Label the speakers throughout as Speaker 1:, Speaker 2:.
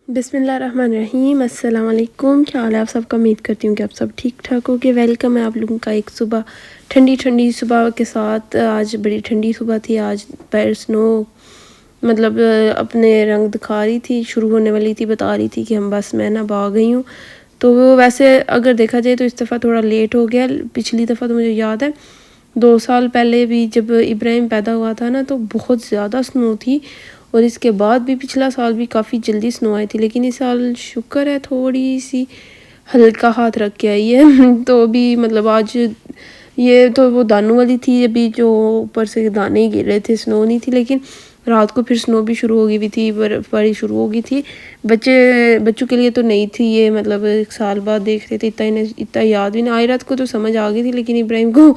Speaker 1: बिस्मिल्लाहिर्रहमानिर्रहीम। अस्सलाम वालेकुम। क्या हाल है आप सबका? उम्मीद करती हूँ कि आप सब ठीक ठाक हो। कि वेलकम है आप लोगों का एक सुबह, ठंडी ठंडी सुबह के साथ। आज बड़ी ठंडी सुबह थी। आज पैर स्नो मतलब अपने रंग दिखा रही थी, शुरू होने वाली थी, बता रही थी कि हम बस मैं ना भाग गई हूँ। तो वो वैसे अगर देखा जाए तो इस दफ़ा थोड़ा लेट हो गया। पिछली दफ़ा तो मुझे याद है 2 साल पहले भी जब इब्राहिम पैदा हुआ था ना, तो बहुत ज़्यादा स्नो थी। और इसके बाद भी पिछला साल भी काफ़ी जल्दी स्नो आई थी, लेकिन इस साल शुक्र है थोड़ी सी हल्का हाथ रख के आई है। तो अभी मतलब आज ये तो वो दानों वाली थी अभी, जो ऊपर से दाने गिर रहे थे, स्नो नहीं थी। लेकिन रात को फिर स्नो भी शुरू हो गई भी थी, बर्फबारी शुरू हो गई थी। बच्चों के लिए तो नहीं थी ये, मतलब 1 साल बाद देख रहे थे। इतना याद भी नहीं। आयरत को तो समझ आ गई थी, लेकिन इब्राहिम को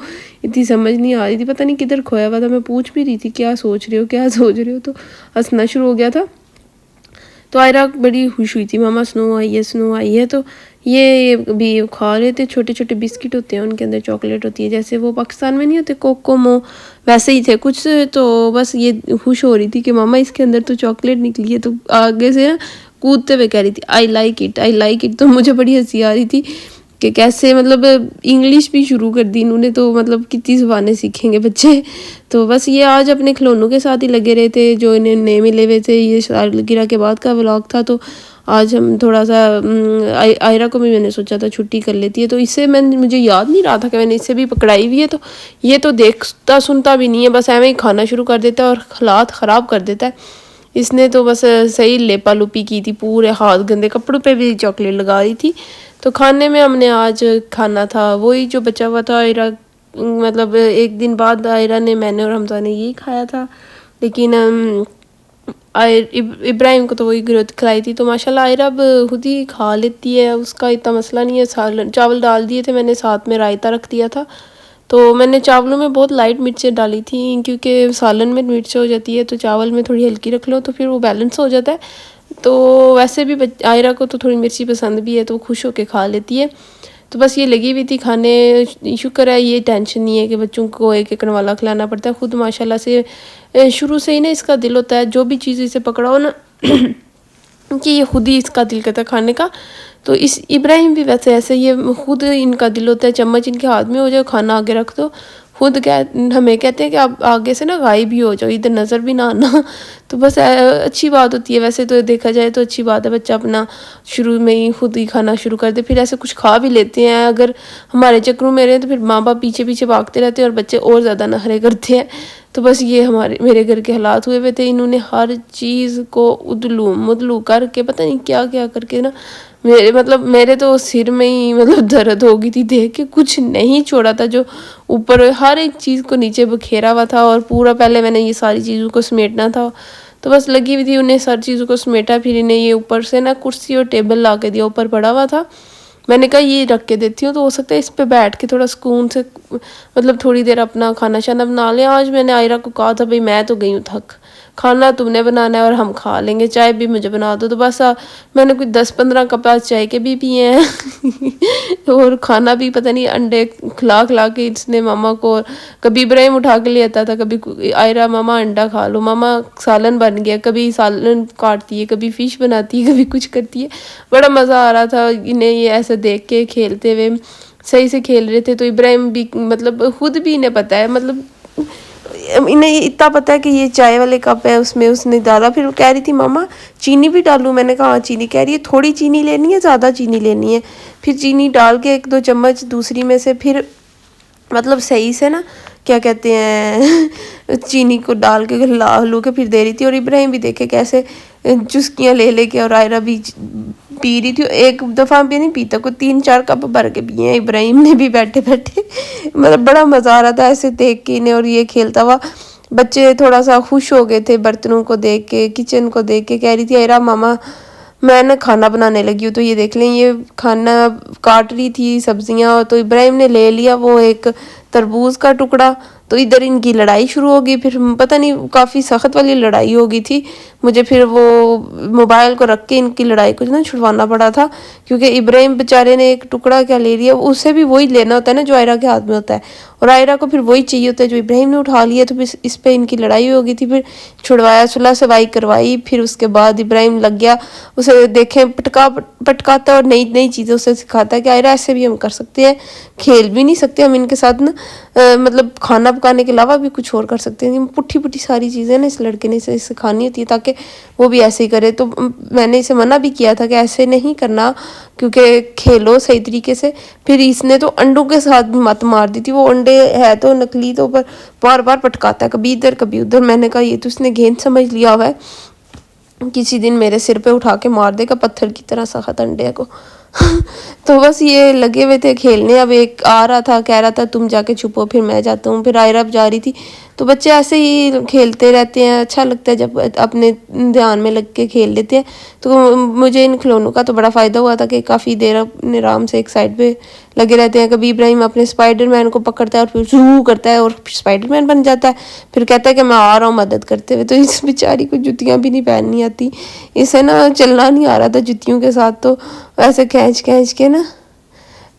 Speaker 1: इतनी समझ नहीं आ रही थी। पता नहीं किधर खोया हुआ था। मैं पूछ भी रही थी क्या सोच रहे हो, क्या सोच रहे हो, तो हंसना शुरू हो गया था। तो आयरा बड़ी खुश हुई थी, मामा स्नो आई है, स्नो आई है। तो ये भी खा रहे थे। छोटे छोटे बिस्किट होते हैं, उनके अंदर चॉकलेट होती है, जैसे वो पाकिस्तान में नहीं होते कोकोमो, वैसे ही थे कुछ। तो बस ये खुश हो रही थी कि मामा इसके अंदर तो चॉकलेट निकली है। तो आगे से कूदते हुए कह रही थी I like it, I like it. तो मुझे बड़ी हंसी आ रही थी कि कैसे मतलब इंग्लिश भी शुरू कर दी इन्होंने। तो मतलब कितनी ज़ुबानें सीखेंगे बच्चे। तो बस ये आज अपने खिलौनों के साथ ही लगे रहे थे जो इन्हें नए मिले हुए थे। ये सालगिरह के बाद का व्लॉग था। तो आज हम थोड़ा सा आयरा को भी मैंने सोचा था छुट्टी कर लेती है। तो इससे मुझे याद नहीं रहा था कि मैंने इससे भी पकड़ाई हुई है। तो ये तो देखता सुनता भी नहीं है, बस ऐਵੇਂ ही खाना शुरू कर देता है और हालात ख़राब कर देता है। इसने तो बस सही लेपा लुपी की थी, पूरे हाथ गंदे कपड़ों पे भी चॉकलेट लगा रही थी। तो खाने में हमने आज खाना था वही जो बचा हुआ था। आयरा मतलब एक दिन बाद आयरा ने, मैंने और हमजा ने यही खाया था। लेकिन इब्राहिम को तो वही ग्रोथ खिलाई थी। तो माशाल्लाह आयरा अब खुद ही खा लेती है, उसका इतना मसला नहीं है। चावल डाल दिए थे मैंने, साथ में रायता रख दिया था। तो मैंने चावलों में बहुत लाइट मिर्चें डाली थी, क्योंकि सालन में मिर्च हो जाती है, तो चावल में थोड़ी हल्की रख लो तो फिर वो बैलेंस हो जाता है। तो वैसे भी आयरा को तो थोड़ी मिर्ची पसंद भी है, तो वो खुश होकर खा लेती है। तो बस ये लगी हुई थी खाने। शुक्र है ये टेंशन नहीं है कि बच्चों को एक एक वाला खिलाना पड़ता है। खुद माशाल्लाह से शुरू से ही ना इसका दिल होता है, जो भी चीज़ इसे पकड़ाओ ना कि ये खुद ही इसका दिल करता है खाने का। तो इस इब्राहिम भी वैसे ऐसे, ये खुद इनका दिल होता है, चम्मच इनके हाथ में हो जाए, खाना आगे रख दो, खुद हमें कहते हैं कि आप आगे से ना गायब ही हो जाओ, इधर नज़र भी ना आना। तो बस अच्छी बात होती है। वैसे तो देखा जाए तो अच्छी बात है, बच्चा अपना शुरू में ही खुद ही खाना शुरू कर दे। फिर ऐसे कुछ खा भी लेते हैं। अगर हमारे चक्रों में रहे तो फिर माँ बाप पीछे पीछे भागते रहते हैं और बच्चे और ज़्यादा नखरे करते हैं। तो बस ये मेरे घर के हालात हुए हुए थे। इन्होंने हर चीज़ को उदलू मुदलू करके, पता नहीं क्या क्या करके ना, मेरे तो सिर में ही मतलब दर्द हो गई थी देख के। कुछ नहीं छोड़ा था, जो ऊपर हर एक चीज़ को नीचे बखेरा हुआ था। और पूरा पहले मैंने ये सारी चीज़ों को समेटना था, तो बस लगी हुई थी उन्हें सारी चीज़ों को समेटा। फिर इन्हें ये ऊपर से ना कुर्सी और टेबल ला के दिया, ऊपर पड़ा हुआ था। मैंने कहा ये रख के देती हूँ, तो हो सकता है इस पे बैठ के थोड़ा सुकून से मतलब थोड़ी देर अपना खाना शाना बना लें। आज मैंने आयरा को कहा था भाई मैं तो गई हूँ थक, खाना तुमने बनाना है और हम खा लेंगे, चाय भी मुझे बना दो। तो बस मैंने कुछ 10-15 कप आज चाय के भी पिए हैं। और खाना भी पता नहीं अंडे खिला खिला के इसने मामा को, कभी इब्राहिम उठा के ले आता था, कभी आयरा मामा अंडा खा लो, मामा सालन बन गया, कभी सालन काटती है, कभी फिश बनाती है, कभी कुछ करती है। बड़ा मज़ा आ रहा था इन्हें ये ऐसे देख के खेलते हुए। सही से खेल रहे थे। तो इब्राहिम भी मतलब खुद भी इन्हें पता है, मतलब इन्हें इतना पता है कि ये चाय वाले कप है, उसमें उसने डाला। फिर वो कह रही थी मामा चीनी भी डालूं, मैंने कहा हाँ चीनी। कह रही है थोड़ी चीनी लेनी है ज़्यादा चीनी लेनी है। फिर चीनी डाल के 1-2 चम्मच दूसरी में से, फिर मतलब सही से ना क्या कहते हैं चीनी को डाल के हिला हलू के फिर दे रही थी। और इब्राहिम भी देखे कैसे चुस्कियाँ ले लेके, और आयरा भी पी रही थी। एक दफ़ा भी नहीं पीता, कोई 3-4 कप भर के पिए हैं इब्राहिम ने भी बैठे बैठे। मतलब बड़ा मज़ा आ रहा था ऐसे देख के इन्हें। और ये खेलता हुआ बच्चे थोड़ा सा खुश हो गए थे बर्तनों को देख के, किचन को देख के। कह रही थी आयरा मामा मैं ना खाना बनाने लगी हूँ। तो ये देख लें, ये खाना काट रही थी सब्जियाँ, तो इब्राहिम ने ले लिया वो एक तरबूज का टुकड़ा। तो इधर इनकी लड़ाई शुरू हो गई, फिर पता नहीं काफ़ी सख्त वाली लड़ाई हो गई थी। मुझे फिर वो मोबाइल को रख के इनकी लड़ाई को ना छुड़वाना पड़ा था, क्योंकि इब्राहिम बेचारे ने एक टुकड़ा क्या ले लिया, उसे भी वही लेना होता है ना जो आयरा के हाथ में होता है, और आयरा को फिर वही चाहिए होता है जो इब्राहिम ने उठा लिया। तो फिर इस पे इनकी लड़ाई हो गई थी, फिर छुड़वाया, सुलह सवाई करवाई। फिर उसके बाद इब्राहिम लग गया उसे देखें पटकाता और नई नई चीज़ें उसे सिखाता है कि आयरा ऐसे भी हम कर सकते हैं, खेल भी नहीं सकते हम इनके साथ ना, मतलब खाना पकाने के अलावा भी कुछ और कर सकते हैं। पुट्ठी पुट्ठी सारी चीज़ें ना इस लड़के ने इसे सिखानी होती है ताकि वो भी ऐसे ही करे। तो मैंने इसे मना भी किया था कि ऐसे नहीं करना, क्योंकि खेलो सही तरीके से। फिर इसने तो अंडों के साथ भी मत मार दी थी, वो अंडे है तो नकली, तो पर बार बार पटकाता है, कभी इधर कभी उधर। मैंने कहा ये तो इसने गेंद समझ लिया हुआ है, किसी दिन मेरे सिर पे उठा के मार देगा पत्थर की तरह सख्त अंडे को। तो बस ये लगे हुए थे खेलने। अब एक आ रहा था, कह रहा था तुम जाके छुपो, फिर मैं जाता हूँ। फिर आयरा जा रही थी। तो बच्चे ऐसे ही खेलते रहते हैं, अच्छा लगता है जब अपने ध्यान में लग के खेल लेते हैं। तो मुझे इन खिलौनों का तो बड़ा फ़ायदा हुआ था कि काफ़ी देर अपने आराम से एक साइड पे लगे रहते हैं। कभी इब्राहिम अपने स्पाइडरमैन को पकड़ता है और फिर शू करता है और स्पाइडरमैन बन जाता है, फिर कहता है कि मैं आ रहा हूँ मदद करते हुए। तो इस बेचारी को जुतियाँ भी नहीं पहननी आती, इसे ना चलना नहीं आ रहा था जुतियों के साथ। तो ऐसे खींच खींच के ना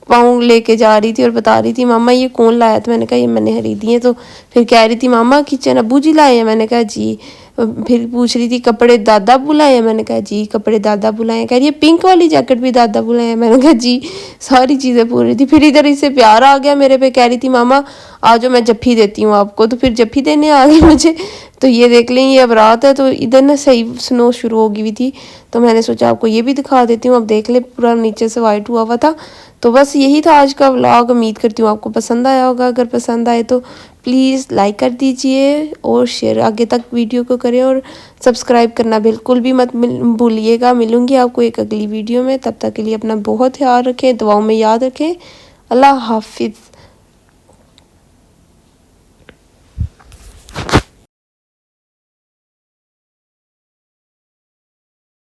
Speaker 1: पाँव लेके जा रही थी और बता रही थी मामा ये कौन लाया था। मैंने कहा ये मैंने खरीदी है। तो फिर कह रही थी मामा किचन अब्बू जी लाए हैं। मैंने कहा जी। फिर पूछ रही थी कपड़े दादा बुलाए हैं। मैंने कहा जी कपड़े दादा बुलाए हैं। कह रही है पिंक वाली जैकेट भी दादा बुलाए हैं। मैंने कहा जी। सारी चीज़ें पूछ रही थी। फिर इधर इसे प्यार आ गया मेरे पे, कह रही थी मामा आज मैं जफ्फी देती हूँ आपको। तो फिर जफ्फी देने आ गई मुझे। तो ये देख लें, ये अब रात है तो इधर ना सही स्नो शुरू हो गई हुई थी, तो मैंने सोचा आपको ये भी दिखा देती हूँ। अब देख ले पूरा नीचे से वाइट हुआ हुआ था। तो बस यही था आज का व्लॉग। उम्मीद करती हूँ आपको पसंद आया होगा। अगर पसंद आए तो प्लीज़ लाइक कर दीजिए और शेयर आगे तक वीडियो को करें, और सब्सक्राइब करना बिल्कुल भी मत भूलिएगा। मिलूँगी आपको एक अगली वीडियो में, तब तक के लिए अपना बहुत ख्याल रखें, दुआओं में याद रखें। अल्लाह हाफिज़।